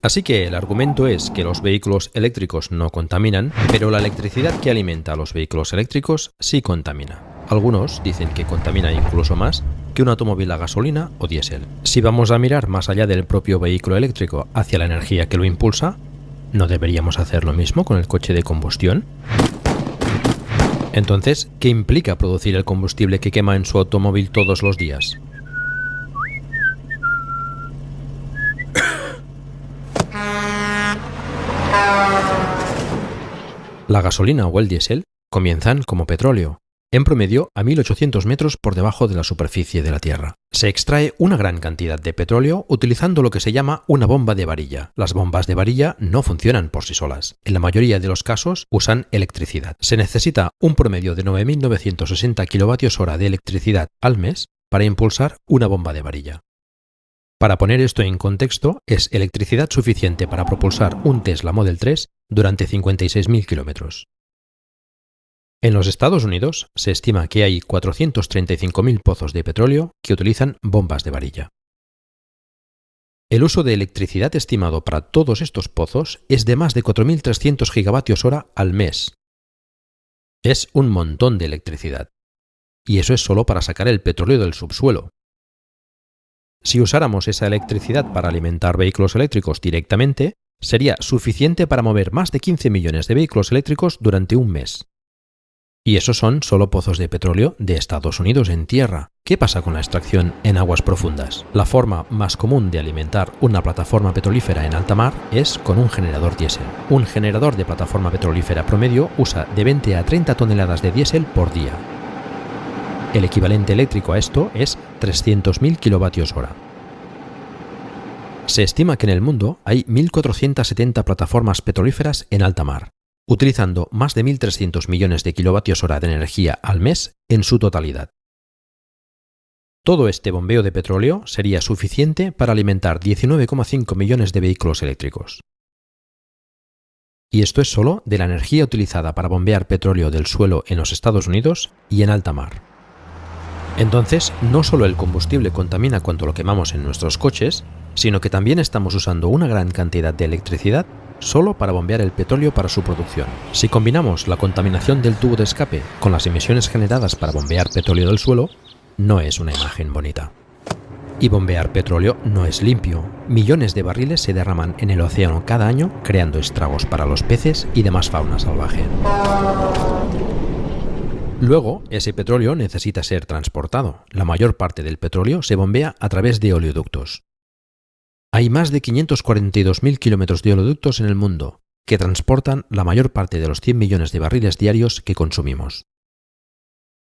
Así que el argumento es que los vehículos eléctricos no contaminan, pero la electricidad que alimenta a los vehículos eléctricos sí contamina. Algunos dicen que contamina incluso más que un automóvil a gasolina o diésel. Si vamos a mirar más allá del propio vehículo eléctrico hacia la energía que lo impulsa, ¿no deberíamos hacer lo mismo con el coche de combustión? Entonces, ¿qué implica producir el combustible que quema en su automóvil todos los días? La gasolina o el diésel comienzan como petróleo, en promedio a 1800 metros por debajo de la superficie de la Tierra. Se extrae una gran cantidad de petróleo utilizando lo que se llama una bomba de varilla. Las bombas de varilla no funcionan por sí solas. En la mayoría de los casos usan electricidad. Se necesita un promedio de 9.960 kWh de electricidad al mes para impulsar una bomba de varilla. Para poner esto en contexto, es electricidad suficiente para propulsar un Tesla Model 3 durante 56.000 kilómetros. En los Estados Unidos se estima que hay 435.000 pozos de petróleo que utilizan bombas de varilla. El uso de electricidad estimado para todos estos pozos es de más de 4.300 gigavatios-hora al mes. Es un montón de electricidad. Y eso es solo para sacar el petróleo del subsuelo. Si usáramos esa electricidad para alimentar vehículos eléctricos directamente, sería suficiente para mover más de 15 millones de vehículos eléctricos durante un mes. Y esos son solo pozos de petróleo de Estados Unidos en tierra. ¿Qué pasa con la extracción en aguas profundas? La forma más común de alimentar una plataforma petrolífera en alta mar es con un generador diésel. Un generador de plataforma petrolífera promedio usa de 20 a 30 toneladas de diésel por día. El equivalente eléctrico a esto es 300.000 kWh. Se estima que en el mundo hay 1.470 plataformas petrolíferas en alta mar, utilizando más de 1.300 millones de kWh de energía al mes en su totalidad. Todo este bombeo de petróleo sería suficiente para alimentar 19,5 millones de vehículos eléctricos. Y esto es solo de la energía utilizada para bombear petróleo del suelo en los Estados Unidos y en alta mar. Entonces, no solo el combustible contamina cuando lo quemamos en nuestros coches, sino que también estamos usando una gran cantidad de electricidad solo para bombear el petróleo para su producción. Si combinamos la contaminación del tubo de escape con las emisiones generadas para bombear petróleo del suelo, no es una imagen bonita. Y bombear petróleo no es limpio. Millones de barriles se derraman en el océano cada año, creando estragos para los peces y demás fauna salvaje. Luego, ese petróleo necesita ser transportado. La mayor parte del petróleo se bombea a través de oleoductos. Hay más de 542.000 kilómetros de oleoductos en el mundo, que transportan la mayor parte de los 100 millones de barriles diarios que consumimos.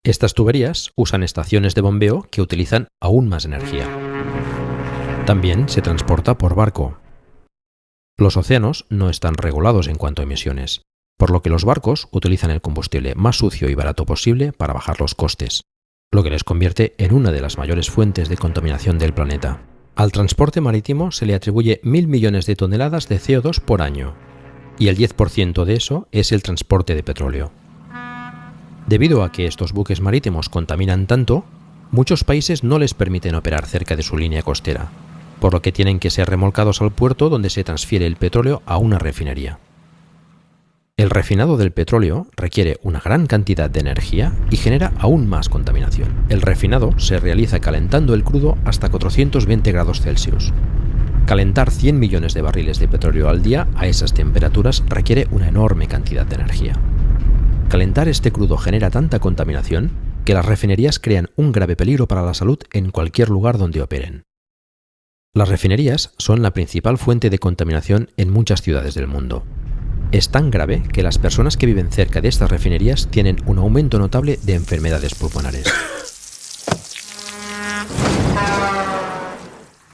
Estas tuberías usan estaciones de bombeo que utilizan aún más energía. También se transporta por barco. Los océanos no están regulados en cuanto a emisiones, por lo que los barcos utilizan el combustible más sucio y barato posible para bajar los costes, lo que les convierte en una de las mayores fuentes de contaminación del planeta. Al transporte marítimo se le atribuye 1.000 millones de toneladas de CO2 por año, y el 10% de eso es el transporte de petróleo. Debido a que estos buques marítimos contaminan tanto, muchos países no les permiten operar cerca de su línea costera, por lo que tienen que ser remolcados al puerto donde se transfiere el petróleo a una refinería. El refinado del petróleo requiere una gran cantidad de energía y genera aún más contaminación. El refinado se realiza calentando el crudo hasta 420 grados Celsius. Calentar 100 millones de barriles de petróleo al día a esas temperaturas requiere una enorme cantidad de energía. Calentar este crudo genera tanta contaminación que las refinerías crean un grave peligro para la salud en cualquier lugar donde operen. Las refinerías son la principal fuente de contaminación en muchas ciudades del mundo. Es tan grave que las personas que viven cerca de estas refinerías tienen un aumento notable de enfermedades pulmonares.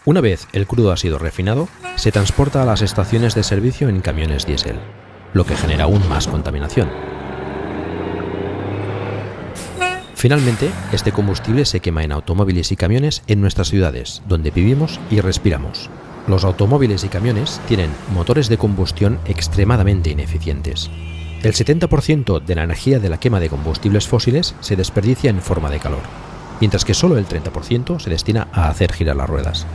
Una vez el crudo ha sido refinado, se transporta a las estaciones de servicio en camiones diésel, lo que genera aún más contaminación. Finalmente, este combustible se quema en automóviles y camiones en nuestras ciudades, donde vivimos y respiramos. Los automóviles y camiones tienen motores de combustión extremadamente ineficientes. El 70% de la energía de la quema de combustibles fósiles se desperdicia en forma de calor, mientras que solo el 30% se destina a hacer girar las ruedas.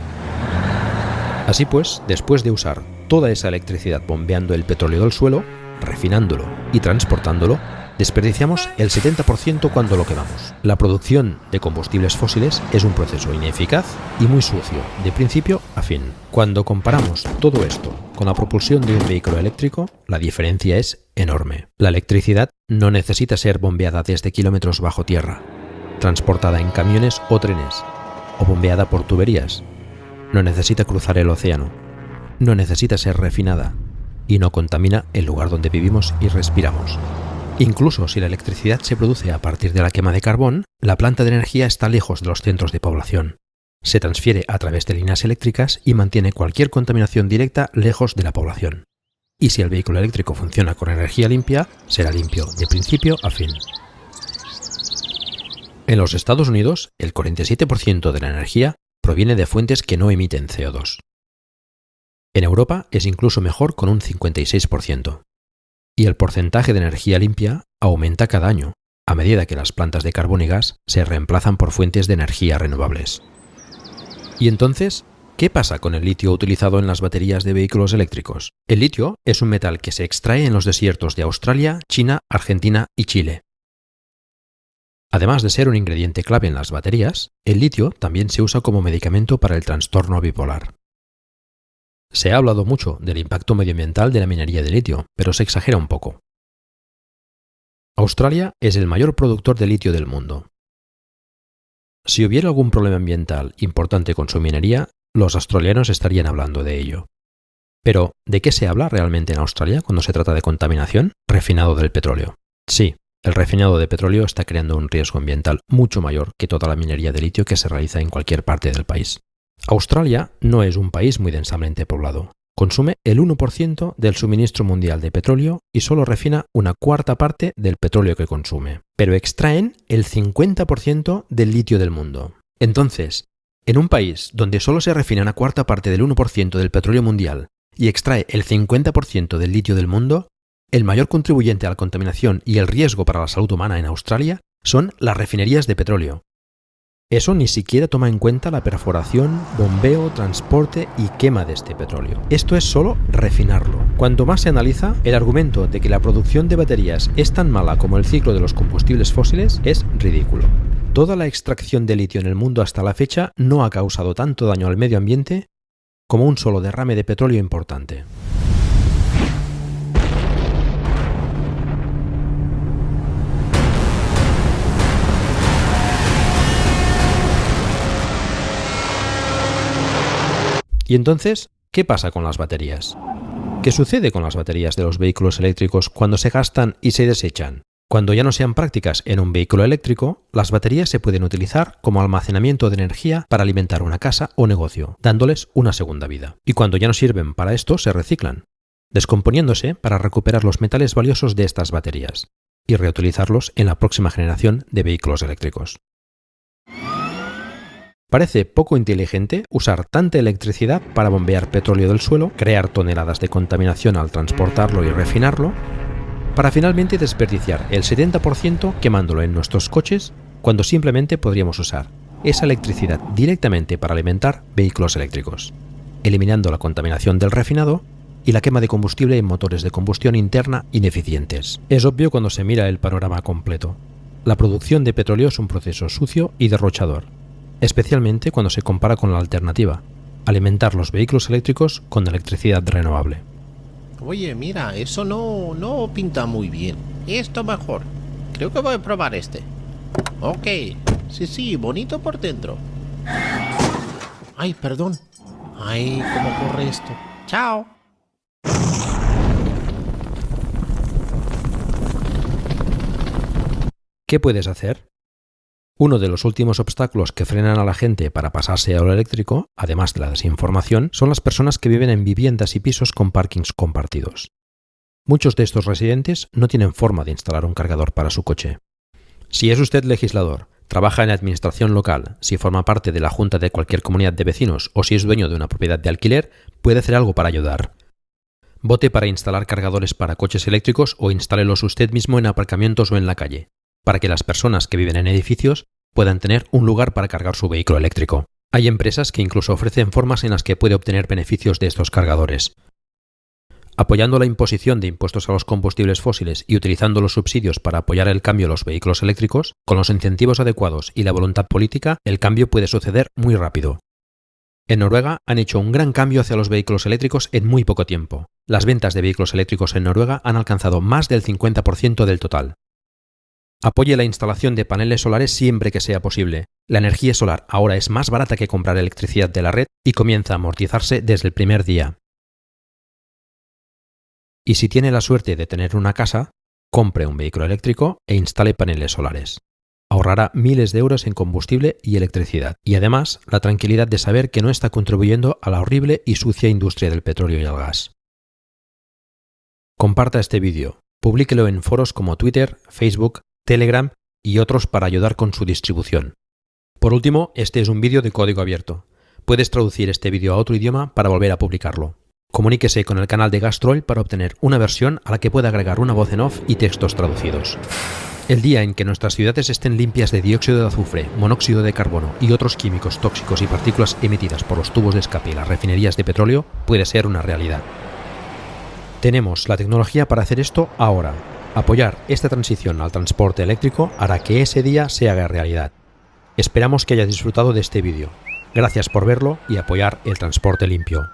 Así pues, después de usar toda esa electricidad bombeando el petróleo del suelo, refinándolo y transportándolo, desperdiciamos el 70% cuando lo quemamos. La producción de combustibles fósiles es un proceso ineficaz y muy sucio, de principio a fin. Cuando comparamos todo esto con la propulsión de un vehículo eléctrico, la diferencia es enorme. La electricidad no necesita ser bombeada desde kilómetros bajo tierra, transportada en camiones o trenes, o bombeada por tuberías. No necesita cruzar el océano, no necesita ser refinada y no contamina el lugar donde vivimos y respiramos. Incluso si la electricidad se produce a partir de la quema de carbón, la planta de energía está lejos de los centros de población. Se transfiere a través de líneas eléctricas y mantiene cualquier contaminación directa lejos de la población. Y si el vehículo eléctrico funciona con energía limpia, será limpio de principio a fin. En los Estados Unidos, el 47% de la energía proviene de fuentes que no emiten CO2. En Europa es incluso mejor con un 56%. Y el porcentaje de energía limpia aumenta cada año, a medida que las plantas de carbón y gas se reemplazan por fuentes de energía renovables. ¿Y entonces qué pasa con el litio utilizado en las baterías de vehículos eléctricos? El litio es un metal que se extrae en los desiertos de Australia, China, Argentina y Chile. Además de ser un ingrediente clave en las baterías, el litio también se usa como medicamento para el trastorno bipolar. Se ha hablado mucho del impacto medioambiental de la minería de litio, pero se exagera un poco. Australia es el mayor productor de litio del mundo. Si hubiera algún problema ambiental importante con su minería, los australianos estarían hablando de ello. Pero, ¿de qué se habla realmente en Australia cuando se trata de contaminación? Refinado del petróleo. Sí, el refinado de petróleo está creando un riesgo ambiental mucho mayor que toda la minería de litio que se realiza en cualquier parte del país. Australia no es un país muy densamente poblado. Consume el 1% del suministro mundial de petróleo y solo refina una cuarta parte del petróleo que consume. Pero extraen el 50% del litio del mundo. Entonces, en un país donde solo se refina una cuarta parte del 1% del petróleo mundial y extrae el 50% del litio del mundo, el mayor contribuyente a la contaminación y el riesgo para la salud humana en Australia son las refinerías de petróleo. Eso ni siquiera toma en cuenta la perforación, bombeo, transporte y quema de este petróleo. Esto es solo refinarlo. Cuanto más se analiza, el argumento de que la producción de baterías es tan mala como el ciclo de los combustibles fósiles es ridículo. Toda la extracción de litio en el mundo hasta la fecha no ha causado tanto daño al medio ambiente como un solo derrame de petróleo importante. ¿Y entonces qué pasa con las baterías? ¿Qué sucede con las baterías de los vehículos eléctricos cuando se gastan y se desechan? Cuando ya no sean prácticas en un vehículo eléctrico, las baterías se pueden utilizar como almacenamiento de energía para alimentar una casa o negocio, dándoles una segunda vida. Y cuando ya no sirven para esto, se reciclan, descomponiéndose para recuperar los metales valiosos de estas baterías y reutilizarlos en la próxima generación de vehículos eléctricos. Parece poco inteligente usar tanta electricidad para bombear petróleo del suelo, crear toneladas de contaminación al transportarlo y refinarlo, para finalmente desperdiciar el 70% quemándolo en nuestros coches cuando simplemente podríamos usar esa electricidad directamente para alimentar vehículos eléctricos, eliminando la contaminación del refinado y la quema de combustible en motores de combustión interna ineficientes. Es obvio cuando se mira el panorama completo. La producción de petróleo es un proceso sucio y derrochador, especialmente cuando se compara con la alternativa, alimentar los vehículos eléctricos con electricidad renovable. Oye, mira, eso no pinta muy bien. Esto mejor. Creo que voy a probar este. Ok, sí, bonito por dentro. Ay, perdón. Ay, ¿cómo corre esto? Chao. ¿Qué puedes hacer? Uno de los últimos obstáculos que frenan a la gente para pasarse a lo eléctrico, además de la desinformación, son las personas que viven en viviendas y pisos con parkings compartidos. Muchos de estos residentes no tienen forma de instalar un cargador para su coche. Si es usted legislador, trabaja en la administración local, si forma parte de la junta de cualquier comunidad de vecinos o si es dueño de una propiedad de alquiler, puede hacer algo para ayudar. Vote para instalar cargadores para coches eléctricos o instálelos usted mismo en aparcamientos o en la calle, para que las personas que viven en edificios puedan tener un lugar para cargar su vehículo eléctrico. Hay empresas que incluso ofrecen formas en las que puede obtener beneficios de estos cargadores. Apoyando la imposición de impuestos a los combustibles fósiles y utilizando los subsidios para apoyar el cambio a los vehículos eléctricos, con los incentivos adecuados y la voluntad política, el cambio puede suceder muy rápido. En Noruega han hecho un gran cambio hacia los vehículos eléctricos en muy poco tiempo. Las ventas de vehículos eléctricos en Noruega han alcanzado más del 50% del total. Apoye la instalación de paneles solares siempre que sea posible. La energía solar ahora es más barata que comprar electricidad de la red y comienza a amortizarse desde el primer día. Y si tiene la suerte de tener una casa, compre un vehículo eléctrico e instale paneles solares. Ahorrará miles de euros en combustible y electricidad, y además la tranquilidad de saber que no está contribuyendo a la horrible y sucia industria del petróleo y el gas. Comparta este vídeo, publíquelo en foros como Twitter, Facebook, Telegram y otros para ayudar con su distribución. Por último, este es un vídeo de código abierto. Puedes traducir este vídeo a otro idioma para volver a publicarlo. Comuníquese con el canal de Gastroll para obtener una versión a la que pueda agregar una voz en off y textos traducidos. El día en que nuestras ciudades estén limpias de dióxido de azufre, monóxido de carbono y otros químicos tóxicos y partículas emitidas por los tubos de escape y las refinerías de petróleo puede ser una realidad. Tenemos la tecnología para hacer esto ahora. Apoyar esta transición al transporte eléctrico hará que ese día se haga realidad. Esperamos que hayas disfrutado de este vídeo. Gracias por verlo y apoyar el transporte limpio.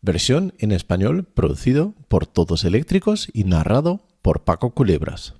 Versión en español producido por Todos Eléctricos y narrado por Paco Culebras.